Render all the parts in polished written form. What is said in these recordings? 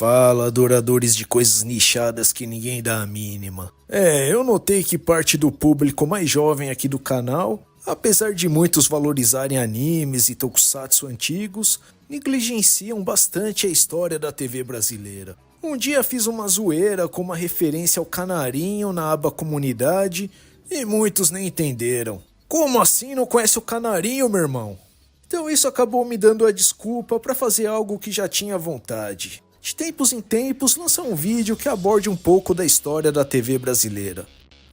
Fala, adoradores de coisas nichadas que ninguém dá a mínima. Eu notei que parte do público mais jovem aqui do canal, apesar de muitos valorizarem animes e tokusatsu antigos, negligenciam bastante a história da TV brasileira. Um dia fiz uma zoeira com uma referência ao Canarinho na aba comunidade e muitos nem entenderam. Como assim não conhece o Canarinho, meu irmão? Então isso acabou me dando a desculpa para fazer algo que já tinha vontade. De tempos em tempos lançar um vídeo que aborde um pouco da história da TV brasileira.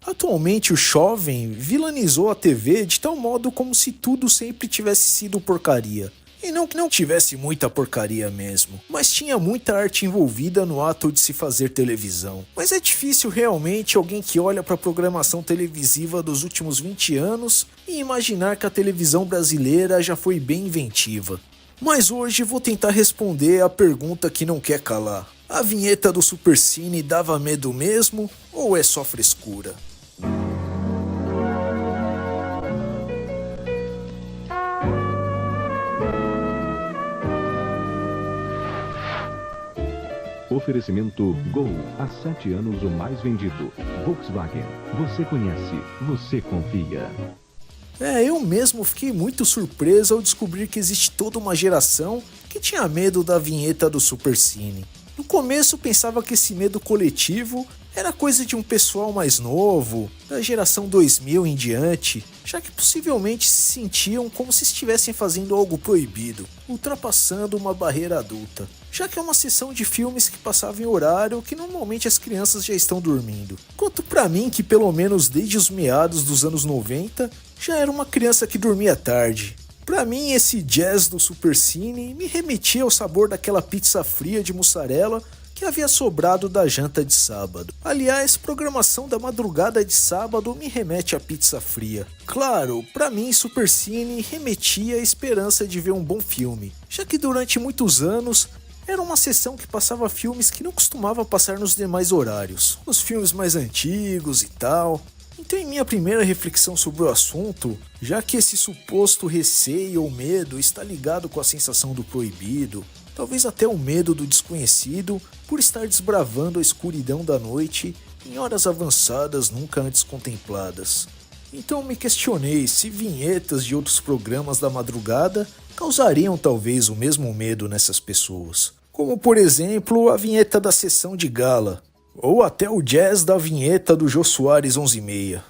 Atualmente o jovem vilanizou a TV de tal modo como se tudo sempre tivesse sido porcaria. E não que não tivesse muita porcaria mesmo, mas tinha muita arte envolvida no ato de se fazer televisão. Mas é difícil realmente alguém que olha para a programação televisiva dos últimos 20 anos e imaginar que a televisão brasileira já foi bem inventiva. Mas hoje vou tentar responder a pergunta que não quer calar. A vinheta do Supercine dava medo mesmo ou é só frescura? Oferecimento Gol, há 7 anos o mais vendido. Volkswagen, você conhece, você confia. Eu mesmo fiquei muito surpreso ao descobrir que existe toda uma geração que tinha medo da vinheta do Supercine. No começo pensava que esse medo coletivo era coisa de um pessoal mais novo, da geração 2000 em diante, já que possivelmente se sentiam como se estivessem fazendo algo proibido, ultrapassando uma barreira adulta, já que é uma sessão de filmes que passava em horário que normalmente as crianças já estão dormindo. Quanto pra mim que pelo menos desde os meados dos anos 90 já era uma criança que dormia tarde. Pra mim esse jazz do Supercine me remetia ao sabor daquela pizza fria de mussarela que havia sobrado da janta de sábado. Aliás, programação da madrugada de sábado me remete à pizza fria. Claro, pra mim Supercine remetia à esperança de ver um bom filme, já que durante muitos anos era uma sessão que passava filmes que não costumava passar nos demais horários, os filmes mais antigos e tal. Então em minha primeira reflexão sobre o assunto, já que esse suposto receio ou medo está ligado com a sensação do proibido, talvez até o medo do desconhecido por estar desbravando a escuridão da noite em horas avançadas nunca antes contempladas. Então me questionei se vinhetas de outros programas da madrugada causariam talvez o mesmo medo nessas pessoas. Como por exemplo a vinheta da sessão de gala, ou até o jazz da vinheta do Jô Soares 11h30.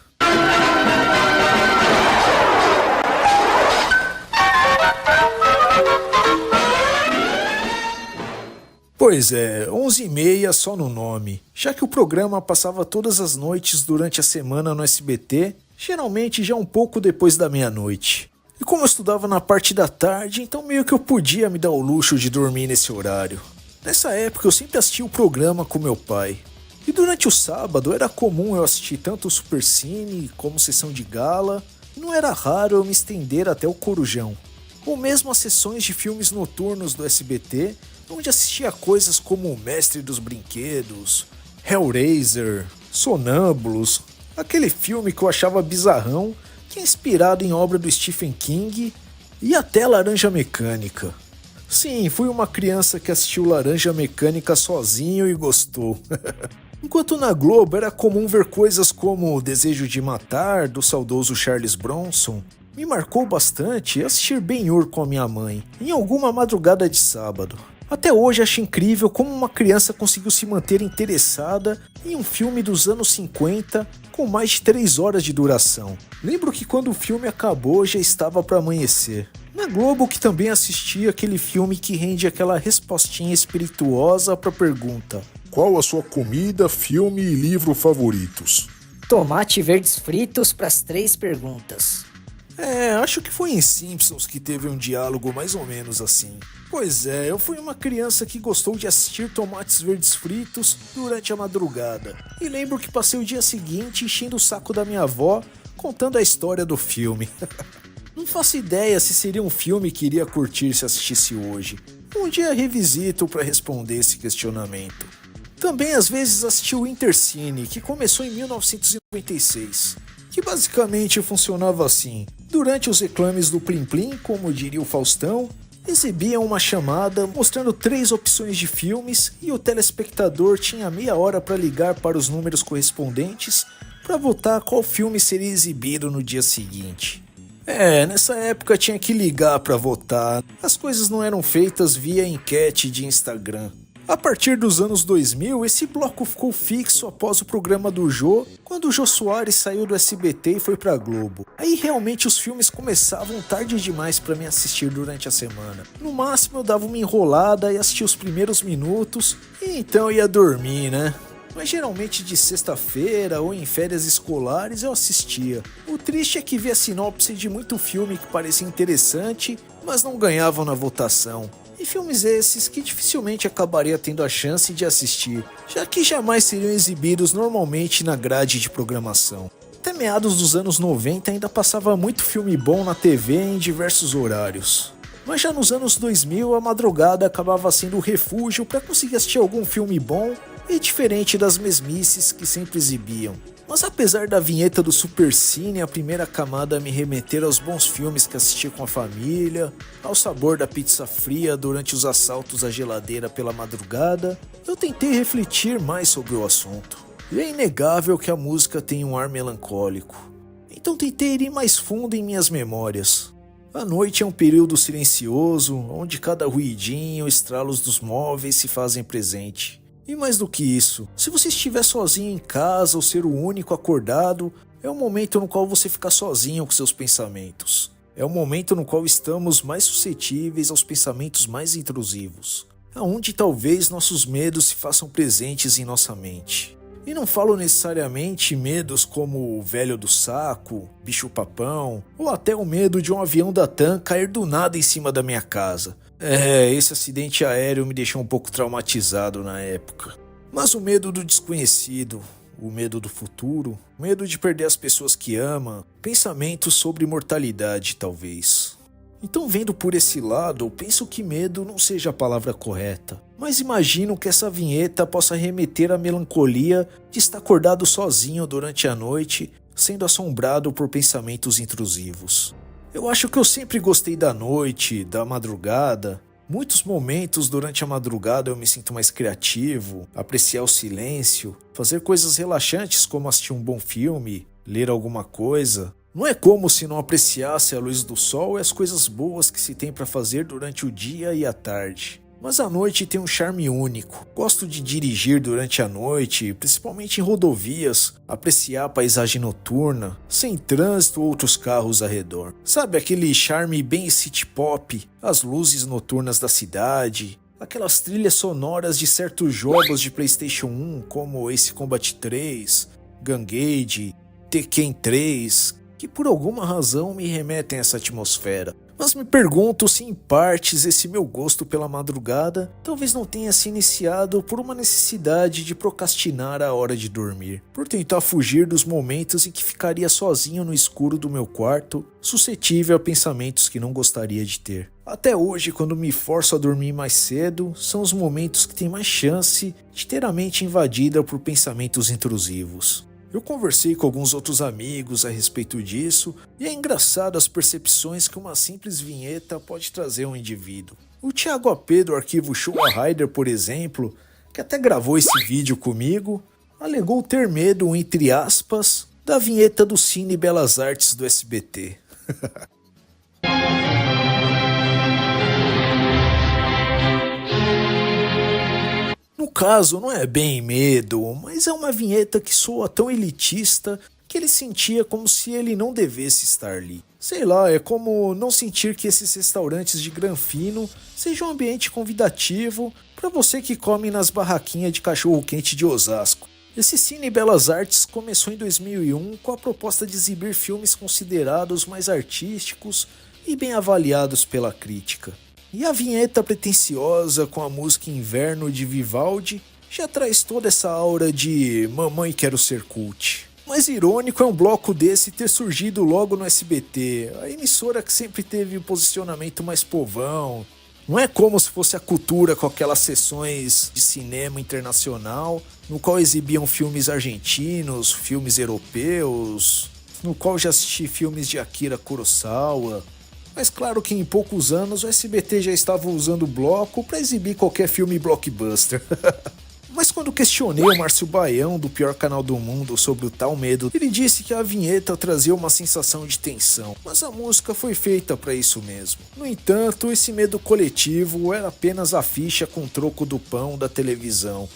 Pois é, 11h30 só no nome, já que o programa passava todas as noites durante a semana no SBT, geralmente já um pouco depois da meia-noite. E como eu estudava na parte da tarde, então meio que eu podia me dar o luxo de dormir nesse horário. Nessa época eu sempre assistia o programa com meu pai. E durante o sábado era comum eu assistir tanto o Supercine como sessão de gala, e não era raro eu me estender até o Corujão. Ou mesmo as sessões de filmes noturnos do SBT, onde assistia coisas como O Mestre dos Brinquedos, Hellraiser, Sonâmbulos, aquele filme que eu achava bizarrão, que é inspirado em obra do Stephen King, e até Laranja Mecânica. Sim, fui uma criança que assistiu Laranja Mecânica sozinho e gostou. Enquanto na Globo era comum ver coisas como O Desejo de Matar, do saudoso Charles Bronson, me marcou bastante assistir Ben-Hur com a minha mãe, em alguma madrugada de sábado. Até hoje acho incrível como uma criança conseguiu se manter interessada em um filme dos anos 50 com mais de 3 horas de duração. Lembro que quando o filme acabou já estava para amanhecer. Na Globo que também assisti aquele filme que rende aquela respostinha espirituosa para a pergunta: qual a sua comida, filme e livro favoritos? Tomate verdes fritos para as 3 perguntas. Acho que foi em Simpsons que teve um diálogo mais ou menos assim. Pois é, eu fui uma criança que gostou de assistir Tomates Verdes Fritos durante a madrugada. E lembro que passei o dia seguinte enchendo o saco da minha avó, contando a história do filme. Não faço ideia se seria um filme que iria curtir se assistisse hoje. Um dia revisito para responder esse questionamento. Também às vezes assisti o Intercine, que começou em 1996. Que basicamente funcionava assim: durante os reclames do Plim Plim, como diria o Faustão, Exibiam uma chamada mostrando 3 opções de filmes e o telespectador tinha meia hora para ligar para os números correspondentes para votar qual filme seria exibido no dia seguinte. Nessa época tinha que ligar para votar, as coisas não eram feitas via enquete de Instagram. A partir dos anos 2000, esse bloco ficou fixo após o programa do Jô, quando o Jô Soares saiu do SBT e foi pra Globo. Aí realmente os filmes começavam tarde demais pra mim assistir durante a semana. No máximo eu dava uma enrolada e assistia os primeiros minutos, e então ia dormir, né? Mas geralmente de sexta-feira ou em férias escolares eu assistia. O triste é que vi a sinopse de muito filme que parecia interessante, mas não ganhavam na votação. E filmes esses que dificilmente acabaria tendo a chance de assistir, já que jamais seriam exibidos normalmente na grade de programação. Até meados dos anos 90 ainda passava muito filme bom na TV em diversos horários. Mas já nos anos 2000 a madrugada acabava sendo o refúgio para conseguir assistir algum filme bom e diferente das mesmices que sempre exibiam. Mas apesar da vinheta do Supercine, a primeira camada a me remeter aos bons filmes que assisti com a família, ao sabor da pizza fria durante os assaltos à geladeira pela madrugada, eu tentei refletir mais sobre o assunto. E é inegável que a música tem um ar melancólico. Então tentei ir mais fundo em minhas memórias. A noite é um período silencioso, onde cada ruidinho, estralos dos móveis se fazem presente. E mais do que isso, se você estiver sozinho em casa ou ser o único acordado, é um momento no qual você fica sozinho com seus pensamentos. É um momento no qual estamos mais suscetíveis aos pensamentos mais intrusivos, aonde talvez nossos medos se façam presentes em nossa mente. E não falo necessariamente medos como o velho do saco, bicho-papão, ou até o medo de um avião da TAM cair do nada em cima da minha casa. Esse acidente aéreo me deixou um pouco traumatizado na época. Mas o medo do desconhecido, o medo do futuro, o medo de perder as pessoas que ama, pensamentos sobre mortalidade talvez. Então vendo por esse lado, eu penso que medo não seja a palavra correta. Mas imagino que essa vinheta possa remeter à melancolia de estar acordado sozinho durante a noite, sendo assombrado por pensamentos intrusivos. Eu acho que eu sempre gostei da noite, da madrugada. Muitos momentos durante a madrugada eu me sinto mais criativo, apreciar o silêncio, fazer coisas relaxantes como assistir um bom filme, ler alguma coisa. Não é como se não apreciasse a luz do sol e as coisas boas que se tem para fazer durante o dia e a tarde. Mas a noite tem um charme único. Gosto de dirigir durante a noite, principalmente em rodovias, apreciar a paisagem noturna, sem trânsito ou outros carros ao redor. Sabe aquele charme bem city pop, as luzes noturnas da cidade, aquelas trilhas sonoras de certos jogos de PlayStation 1 como Ace Combat 3, Gun-Gage, Tekken 3, que por alguma razão me remetem a essa atmosfera. Mas me pergunto se em partes esse meu gosto pela madrugada talvez não tenha se iniciado por uma necessidade de procrastinar a hora de dormir, por tentar fugir dos momentos em que ficaria sozinho no escuro do meu quarto, suscetível a pensamentos que não gostaria de ter. Até hoje, quando me forço a dormir mais cedo, são os momentos que têm mais chance de ter a mente invadida por pensamentos intrusivos. Eu conversei com alguns outros amigos a respeito disso e é engraçado as percepções que uma simples vinheta pode trazer ao indivíduo. O Thiago AP do arquivo Showa Rider, por exemplo, que até gravou esse vídeo comigo, alegou ter medo, entre aspas, da vinheta do Cine Belas Artes do SBT. No caso, não é bem medo, mas é uma vinheta que soa tão elitista que ele sentia como se ele não devesse estar ali. Sei lá, é como não sentir que esses restaurantes de granfino sejam um ambiente convidativo para você que come nas barraquinhas de cachorro-quente de Osasco. Esse Cine Belas Artes começou em 2001 com a proposta de exibir filmes considerados mais artísticos e bem avaliados pela crítica. E a vinheta pretensiosa com a música Inverno de Vivaldi já traz toda essa aura de Mamãe Quero Ser Cult. Mas irônico é um bloco desse ter surgido logo no SBT, a emissora que sempre teve um posicionamento mais povão. Não é como se fosse a cultura com aquelas sessões de cinema internacional, no qual exibiam filmes argentinos, filmes europeus, no qual já assisti filmes de Akira Kurosawa. Mas claro que em poucos anos o SBT já estava usando o bloco para exibir qualquer filme blockbuster. Mas quando questionei o Márcio Baião, do pior canal do mundo, sobre o tal medo, ele disse que a vinheta trazia uma sensação de tensão, mas a música foi feita para isso mesmo. No entanto, esse medo coletivo era apenas a ficha com troco do pão da televisão.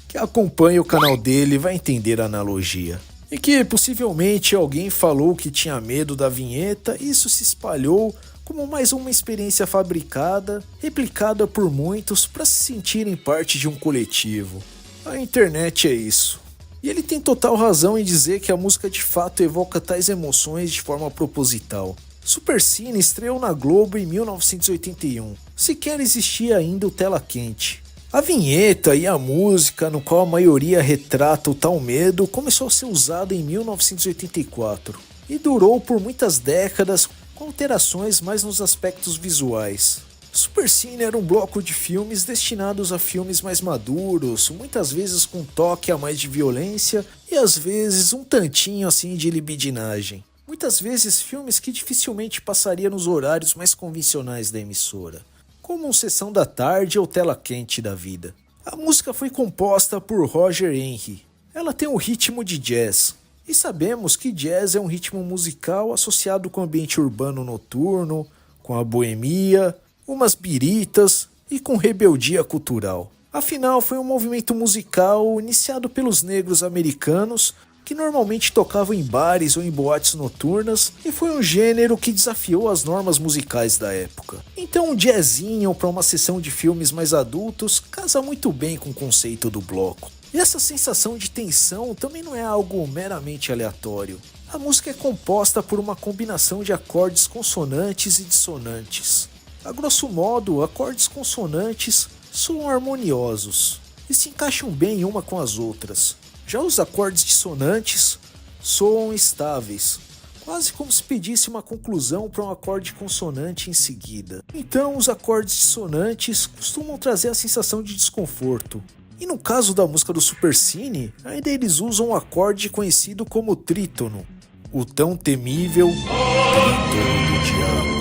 Quem acompanha o canal dele vai entender a analogia. E que possivelmente alguém falou que tinha medo da vinheta e isso se espalhou como mais uma experiência fabricada, replicada por muitos para se sentirem parte de um coletivo. A internet é isso. E ele tem total razão em dizer que a música de fato evoca tais emoções de forma proposital. Supercine estreou na Globo em 1981. Sequer existia ainda o Tela Quente. A vinheta e a música, no qual a maioria retrata o tal medo, começou a ser usada em 1984 e durou por muitas décadas com alterações mais nos aspectos visuais. Supercine era um bloco de filmes destinados a filmes mais maduros, muitas vezes com um toque a mais de violência e às vezes um tantinho assim de libidinagem. Muitas vezes filmes que dificilmente passaria nos horários mais convencionais da emissora, como Sessão da Tarde ou Tela Quente da vida. A música foi composta por Roger Henry. Ela tem um ritmo de jazz. E sabemos que jazz é um ritmo musical associado com o ambiente urbano noturno, com a boemia, umas biritas e com rebeldia cultural. Afinal, foi um movimento musical iniciado pelos negros americanos que normalmente tocavam em bares ou em boates noturnas e foi um gênero que desafiou as normas musicais da época. Então um jazzinho para uma sessão de filmes mais adultos casa muito bem com o conceito do bloco. E essa sensação de tensão também não é algo meramente aleatório. A música é composta por uma combinação de acordes consonantes e dissonantes. A grosso modo, acordes consonantes soam harmoniosos e se encaixam bem uma com as outras. Já os acordes dissonantes soam estáveis, quase como se pedisse uma conclusão para um acorde consonante em seguida. Então, os acordes dissonantes costumam trazer a sensação de desconforto. E no caso da música do Supercine, ainda eles usam um acorde conhecido como trítono, o tão temível trítono do diabo.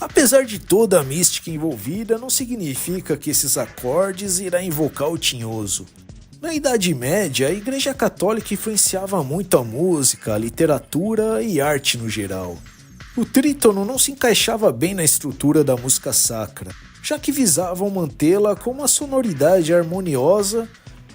Apesar de toda a mística envolvida, não significa que esses acordes irá invocar o tinhoso. Na Idade Média, a Igreja Católica influenciava muito a música, a literatura e arte no geral. O trítono não se encaixava bem na estrutura da música sacra, já que visavam mantê-la com uma sonoridade harmoniosa,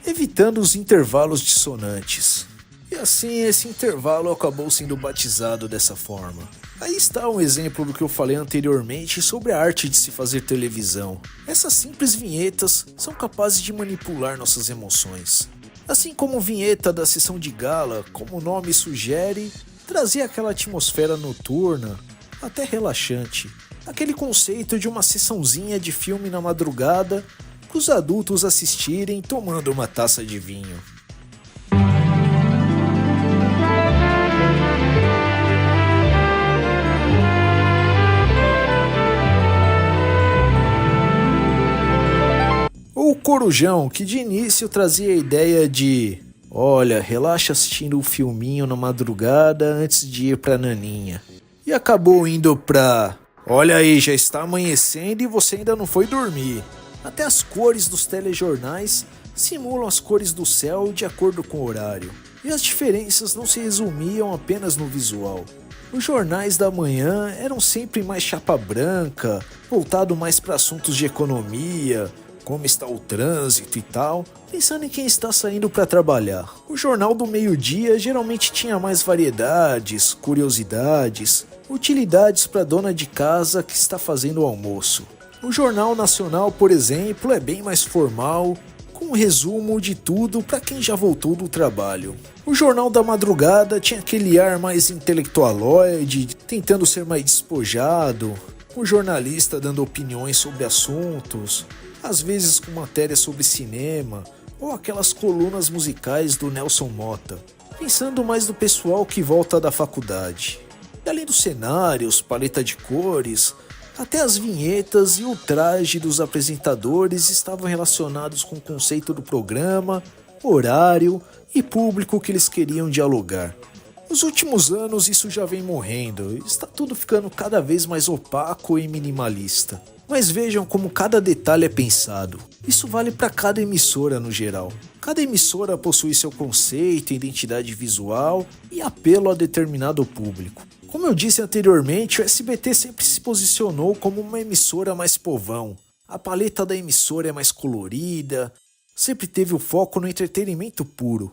evitando os intervalos dissonantes. E assim esse intervalo acabou sendo batizado dessa forma. Aí está um exemplo do que eu falei anteriormente sobre a arte de se fazer televisão. Essas simples vinhetas são capazes de manipular nossas emoções. Assim como a vinheta da sessão de gala, como o nome sugere, trazia aquela atmosfera noturna, até relaxante. Aquele conceito de uma sessãozinha de filme na madrugada, com os adultos assistirem tomando uma taça de vinho. Ou o Corujão, que de início trazia a ideia de: olha, relaxa assistindo um filminho na madrugada antes de ir pra naninha. E acabou indo pra: olha aí, já está amanhecendo e você ainda não foi dormir. Até as cores dos telejornais simulam as cores do céu de acordo com o horário. E as diferenças não se resumiam apenas no visual. Os jornais da manhã eram sempre mais chapa branca, voltado mais para assuntos de economia, como está o trânsito e tal, pensando em quem está saindo para trabalhar. O jornal do meio-dia geralmente tinha mais variedades, curiosidades, utilidades para dona de casa que está fazendo o almoço. O Jornal Nacional, por exemplo, é bem mais formal, com um resumo de tudo para quem já voltou do trabalho. O Jornal da Madrugada tinha aquele ar mais intelectualoide, tentando ser mais despojado, um jornalista dando opiniões sobre assuntos, às vezes com matérias sobre cinema, ou aquelas colunas musicais do Nelson Motta, pensando mais no pessoal que volta da faculdade. E além dos cenários, paleta de cores, até as vinhetas e o traje dos apresentadores estavam relacionados com o conceito do programa, horário e público que eles queriam dialogar. Nos últimos anos isso já vem morrendo, está tudo ficando cada vez mais opaco e minimalista. Mas vejam como cada detalhe é pensado. Isso vale para cada emissora no geral. Cada emissora possui seu conceito, identidade visual e apelo a determinado público. Como eu disse anteriormente, o SBT sempre se posicionou como uma emissora mais povão. A paleta da emissora é mais colorida, sempre teve o foco no entretenimento puro.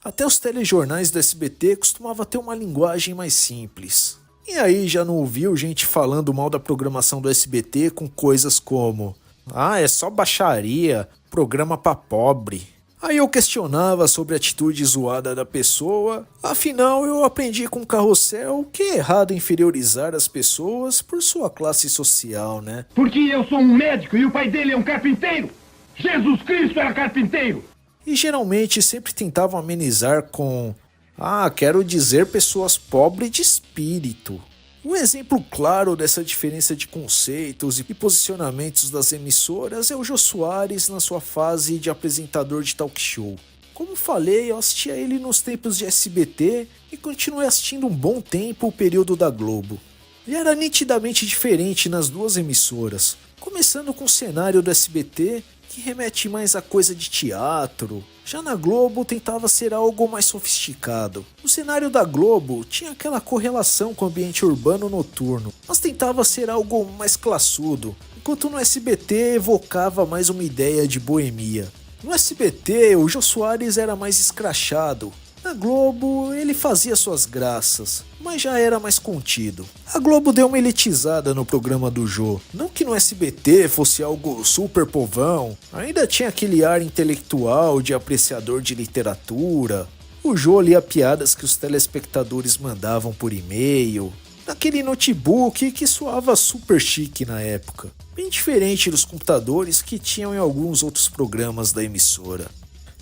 Até os telejornais do SBT costumavam ter uma linguagem mais simples. E aí já não ouviu gente falando mal da programação do SBT com coisas como: ah, é só baixaria, programa pra pobre. Aí eu questionava sobre a atitude zoada da pessoa, afinal eu aprendi com o Carrossel que é errado inferiorizar as pessoas por sua classe social, né? Porque eu sou um médico e o pai dele é um carpinteiro. Jesus Cristo era carpinteiro. E geralmente sempre tentavam amenizar com: ah, quero dizer pessoas pobres de espírito. Um exemplo claro dessa diferença de conceitos e posicionamentos das emissoras é o Jô Soares na sua fase de apresentador de talk show. Como falei, eu assistia ele nos tempos de SBT e continuei assistindo um bom tempo o período da Globo. Ele era nitidamente diferente nas duas emissoras, começando com o cenário do SBT, que remete mais a coisa de teatro. Já na Globo tentava ser algo mais sofisticado. O cenário da Globo tinha aquela correlação com o ambiente urbano noturno, mas tentava ser algo mais classudo, enquanto no SBT evocava mais uma ideia de boemia. No SBT, o Jô Soares era mais escrachado. Na Globo, ele fazia suas graças, mas já era mais contido. A Globo deu uma elitizada no programa do Jô. Não que no SBT fosse algo super povão, ainda tinha aquele ar intelectual de apreciador de literatura. O Jô lia piadas que os telespectadores mandavam por e-mail, naquele notebook que soava super chique na época, bem diferente dos computadores que tinham em alguns outros programas da emissora.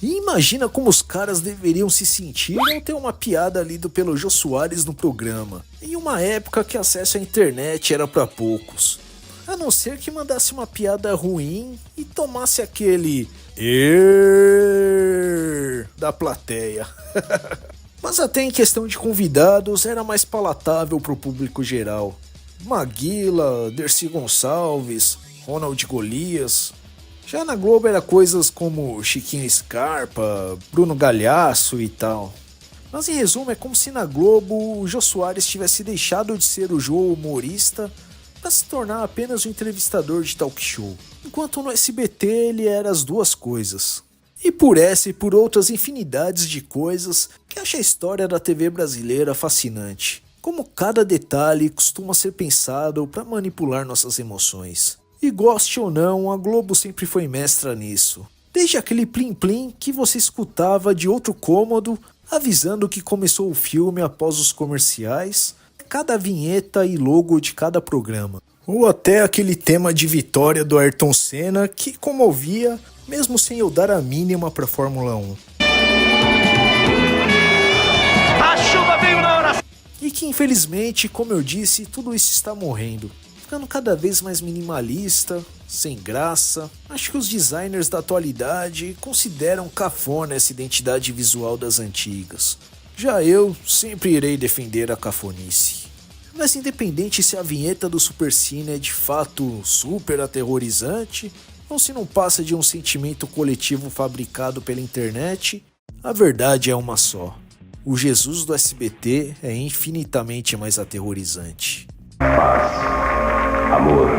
E imagina como os caras deveriam se sentir ao ter uma piada lida pelo Jô Soares no programa, em uma época que acesso à internet era para poucos. A não ser que mandasse uma piada ruim e tomasse aquele da plateia. Mas até em questão de convidados era mais palatável para o público geral. Maguila, Dercy Gonçalves, Ronald Golias. Já na Globo era coisas como Chiquinho Scarpa, Bruno Galhaço e tal. Mas em resumo é como se na Globo o Jô Soares tivesse deixado de ser o Jô humorista para se tornar apenas um entrevistador de talk show, enquanto no SBT ele era as duas coisas. E por essa e por outras infinidades de coisas que acho a história da TV brasileira fascinante, como cada detalhe costuma ser pensado para manipular nossas emoções. E goste ou não, a Globo sempre foi mestra nisso. Desde aquele plim-plim que você escutava de outro cômodo, avisando que começou o filme após os comerciais, cada vinheta e logo de cada programa. Ou até aquele tema de vitória do Ayrton Senna que comovia, mesmo sem eu dar a mínima para a Fórmula 1. A chuva veio na hora. E que infelizmente, como eu disse, tudo isso está morrendo. Ficando cada vez mais minimalista, sem graça. Acho que os designers da atualidade consideram cafona essa identidade visual das antigas. Já eu sempre irei defender a cafonice. Mas independente se a vinheta do Supercine é de fato super aterrorizante, ou se não passa de um sentimento coletivo fabricado pela internet, a verdade é uma só. O Jesus do SBT é infinitamente mais aterrorizante. Paz, amor,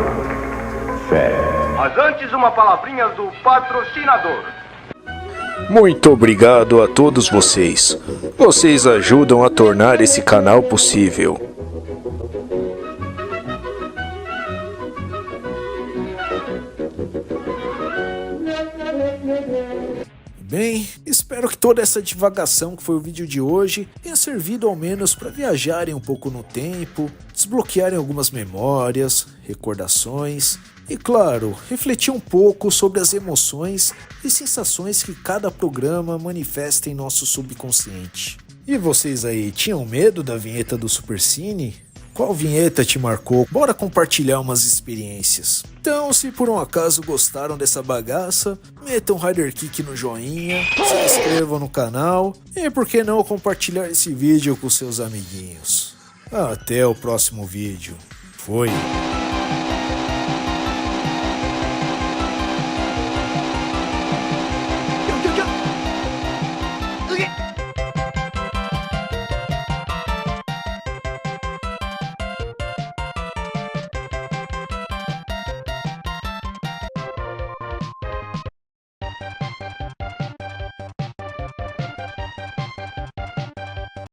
fé. Mas antes uma palavrinha do patrocinador. Muito obrigado a todos vocês. Vocês ajudam a tornar esse canal possível. Bem, espero que toda essa divagação que foi o vídeo de hoje tenha servido ao menos para viajarem um pouco no tempo, desbloquearem algumas memórias, recordações e, claro, refletir um pouco sobre as emoções e sensações que cada programa manifesta em nosso subconsciente. E vocês aí, tinham medo da vinheta do Supercine? Qual vinheta te marcou? Bora compartilhar umas experiências. Então, se por um acaso gostaram dessa bagaça, metam um Rider Kick no joinha, se inscrevam no canal e por que não compartilhar esse vídeo com seus amiguinhos. Até o próximo vídeo. Foi!